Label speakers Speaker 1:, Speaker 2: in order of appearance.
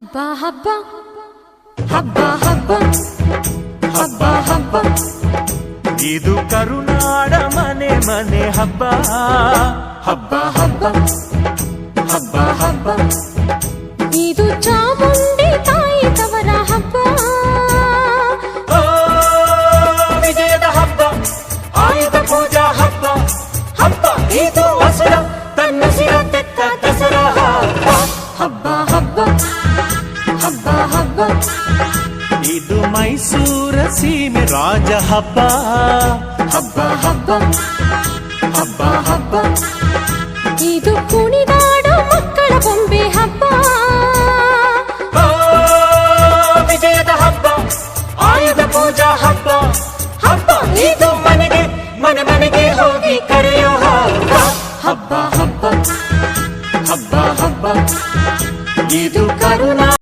Speaker 1: ಹಬ್ಬ ಹಬ್ಬ ಹಬ್ಬ ಹಬ್ಬ ಹಬ್ಬ ಹಬ್ಬ
Speaker 2: ಇದು ಕರುನಾಡ ಮನೆ ಮನೆ ಹಬ್ಬ
Speaker 1: ಹಬ್ಬ ಹಬ್ಬ ಹಬ್ಬ ಹಬ್ಬ ಇದು ಚಾಮುಂಡಿ ತಾಯಿ ತವರ ಹಬ್ಬ
Speaker 2: ವಿಜಯದ ಹಬ್ಬ ಆಯುಧ ಪೂಜಾ ಹಬ್ಬ ಹಬ್ಬ ಇದು ಹಸುರ ತನ್ನ ಸಿರ ತೆತ್ತ ದಸರಾ
Speaker 1: ಹಬ್ಬ ಹಬ್ಬ ಹಬ್ಬ ಹಬ್ಬ
Speaker 2: ಇದು ಮೈಸೂರ ಸೀಮೆ ರಾಜ ಹಬ್ಬ
Speaker 1: ಹಬ್ಬ ಹಬ್ಬ ಹಬ್ಬ ಹಬ್ಬ ಇದು ಕುಣಿದಾಡೋ ಮಕ್ಕಳ ಬೊಂಬೆ ಹಬ್ಬ